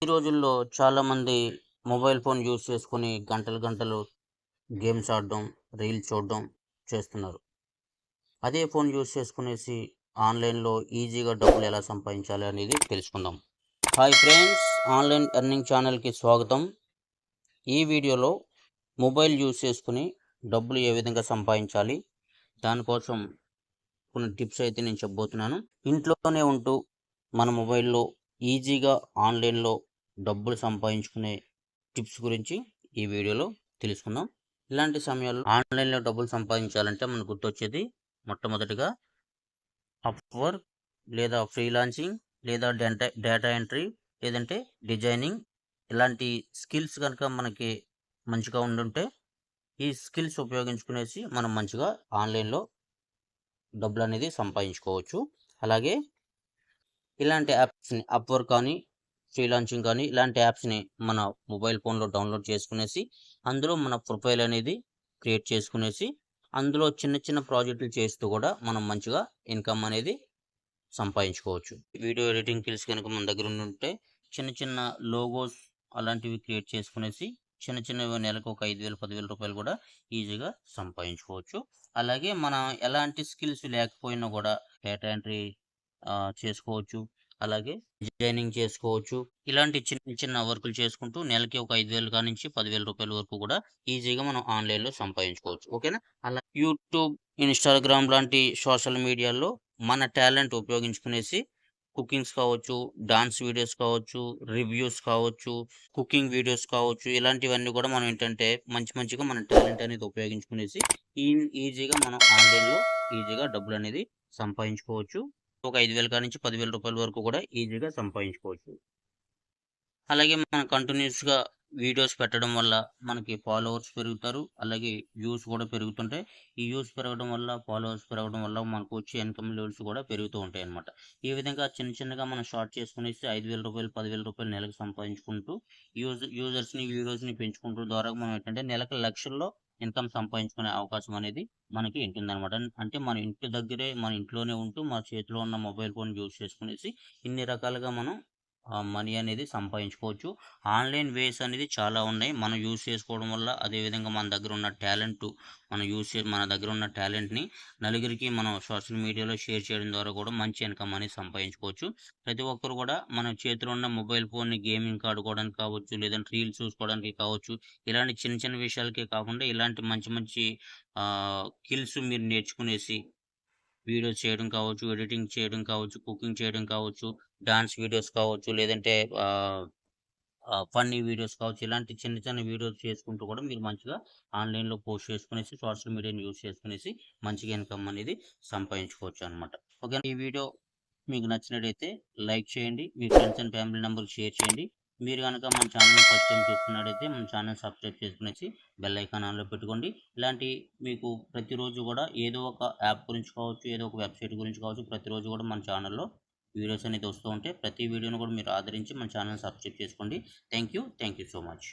ఈ రోజుల్లో చాలామంది మొబైల్ ఫోన్ యూజ్ చేసుకొని గంటలు గంటలు గేమ్స్ ఆడడం, రీల్స్ చూడడం చేస్తున్నారు. అదే ఫోన్ యూజ్ చేసుకునేసి ఆన్‌లైన్‌లో ఈజీగా డబ్బులు ఎలా సంపాదించాలి అనేది తెలుసుకుందాం. Hi friends! ఆన్‌లైన్ ఎర్నింగ్ ఛానల్‌కి స్వాగతం. ఈ వీడియోలో మొబైల్ యూజ్ చేసుకొని డబ్బులు ఏ విధంగా సంపాదించాలి, దానికోసం కొన్ని టిప్స్ అయితే నేను చెప్పబోతున్నాను. ఇంట్లోనే ఉంటూ మన మొబైల్‌లో ఈజీగా ఆన్‌లైన్‌లో డబ్బులు సంపాదించుకునే టిప్స్ గురించి ఈ వీడియోలో తెలుసుకుందాం. ఇలాంటి సమయాల్లో ఆన్‌లైన్‌లో డబ్బులు సంపాదించాలంటే మనకు గుర్తొచ్చేది మొట్టమొదటిగా అప్‌వర్క్ లేదా ఫ్రీలాన్సింగ్ లేదా డేటా ఎంట్రీ లేదంటే డిజైనింగ్ ఇలాంటి స్కిల్స్ కనుక మనకి మంచిగా ఉండుంటే ఈ స్కిల్స్ ఉపయోగించుకునేసి మనం మంచిగా ఆన్‌లైన్‌లో డబ్బులనేది సంపాదించుకోవచ్చు. అలాగే ఇలాంటి యాప్స్‌ని అప్‌వర్క్ కానీ, ఫ్రీలాన్సింగ్ కానీ ఇలాంటి యాప్స్‌ని మన మొబైల్ ఫోన్‌లో డౌన్‌లోడ్ చేసుకునేసి, అందులో మన ప్రొఫైల్ అనేది క్రియేట్ చేసుకునేసి, అందులో చిన్న చిన్న ప్రాజెక్టులు చేస్తూ కూడా మనం మంచిగా ఇన్‌కమ్ అనేది సంపాదించుకోవచ్చు. వీడియో ఎడిటింగ్ స్కిల్స్ గనుక మన దగ్గర ఉండుంటే చిన్న చిన్న లోగోస్ అలాంటివి క్రియేట్ చేసుకునేసి, చిన్న చిన్నవి నెలకు ఒక 5,000, 10,000 రూపాయలు కూడా ఈజీగా సంపాదించుకోవచ్చు. అలాగే మనం ఎలాంటి స్కిల్స్ లేకపోయినా కూడా డేటా ఎంట్రీ చేసుకోవచ్చు. అలాగే డిజైనింగ్ చేసుకోవచ్చు. ఇలాంటి చిన్న చిన్న వర్కులు చేసుకుంటూ నెలకి ఒక 5,000 కానించి 10,000 రూపాయల వరకు కూడా ఈజీగా మనం ఆన్‌లైన్‌లో సంపాదించుకోవచ్చు. ఓకేనా? అలా యూట్యూబ్, ఇన్‌స్టాగ్రామ్ లాంటి సోషల్ మీడియాలో మన టాలెంట్ ఉపయోగించుకునేసి కుకింగ్స్ కావచ్చు, డాన్స్ వీడియోస్ కావచ్చు, రివ్యూస్ కావచ్చు, కుకింగ్ వీడియోస్ కావచ్చు, ఇలాంటివన్నీ కూడా మనం ఏంటంటే మంచి మంచిగా మన టాలెంట్ అనేది ఉపయోగించుకునేసి ఈజీగా మనం ఆన్‌లైన్‌లో ఈజీగా డబ్బులనేది సంపాదించుకోవచ్చు. ఒక 5,000 కానించి 10,000 రూపాయల వరకు కూడా ఈజీగా సంపాదించుకోవచ్చు. అలాగే మనం కంటిన్యూయస్‌గా వీడియోస్ పెట్టడం వల్ల మనకి ఫాలోవర్స్ పెరుగుతారు. అలాగే వ్యూస్ కూడా పెరుగుతుంటాయి. ఈ వ్యూస్ పెరగడం వల్ల, ఫాలోవర్స్ పెరగడం వల్ల మనకు వచ్చే ఇన్‌కమ్ లెవెల్స్ కూడా పెరుగుతూ ఉంటాయన్నమాట. ఈ విధంగా చిన్న చిన్నగా మనం స్టార్ట్ చేసుకునేసి రూ. 5,000, 10,000 నెలకు సంపాదించుకుంటూ యూజర్స్‌ని, వ్యూవర్స్‌ని పెంచుకుంటూ ద్వారా మనం ఏంటంటే నెలకు లక్షల్లో ఇన్‌కమ్ సంపాదించుకునే అవకాశం అనేది మనకి ఉంటుందన్నమాట. అంటే మన ఇంటి దగ్గరే మన ఇంట్లోనే ఉంటూ మన చేతిలో ఉన్న మొబైల్ ఫోన్ యూజ్ చేసుకునేసి ఇన్ని రకాలుగా మనం మనీ అనేది సంపాదించుకోవచ్చు. ఆన్‌లైన్ వేస్ అనేది చాలా ఉన్నాయి. మనం యూజ్ చేసుకోవడం వల్ల అదేవిధంగా మన దగ్గర ఉన్న టాలెంట్‌ని నలుగురికి మనం సోషల్ మీడియాలో షేర్ చేయడం ద్వారా కూడా మంచి ఇన్‌కమ్ అనేది సంపాదించుకోవచ్చు. ప్రతి ఒక్కరు కూడా మన చేతిలో ఉన్న మొబైల్ ఫోన్‌ని గేమింగ్‌కి ఆడుకోవడానికి కావచ్చు, లేదంటే రీల్స్ చూసుకోవడానికి కావచ్చు, ఇలాంటి చిన్న చిన్న విషయాలకే కాకుండా ఇలాంటి మంచి మంచి స్కిల్స్ మీరు నేర్చుకునేసి వీడియోస్ చేయడం కావచ్చు, ఎడిటింగ్ చేయడం కావచ్చు, కుకింగ్ చేయడం కావచ్చు, డాన్స్ వీడియోస్ కావచ్చు, లేదంటే ఆహ్, ఫన్నీ వీడియోస్ కావచ్చు. ఇలాంటి చిన్న చిన్న వీడియోస్ చేసుకుంటూ కూడా మీరు మంచిగా ఆన్‌లైన్‌లో పోస్ట్ చేసుకునేసి, సోషల్ మీడియాని యూజ్ చేసుకునేసి మంచిగా ఇన్‌కమ్ అనేది సంపాదించుకోవచ్చనమాట. ఓకేనా? ఈ వీడియో మీకు నచ్చినట్టయితే లైక్ చేయండి. మీ ఫ్రెండ్స్ అండ్ ఫ్యామిలీ నంబర్‌కి షేర్ చేయండి. మీరు గనక మన ఛానెల్‌ని ఫస్ట్ టైమ్ చూస్తున్నట్టయితే మన ఛానెల్ సబ్స్క్రైబ్ చేసుకునేసి బెల్ ఐకాన్ ఆన్‌లో పెట్టుకోండి. ఇలాంటి మీకు ప్రతిరోజు గూడా ఏదో ఒక యాప్ గురించి కావచ్చు, ఏదో ఒక వెబ్‌సైట్ గురించి కావచ్చు, ప్రతిరోజు గూడా మన ఛానెల్‌లో వీడియోస్ అనేది వస్తూ ఉంటాయి. ప్రతి వీడియోను కూడా మీరు ఆదరించి మన ఛానెల్‌ని సబ్స్క్రైబ్ చేసుకోండి. Thank you so much.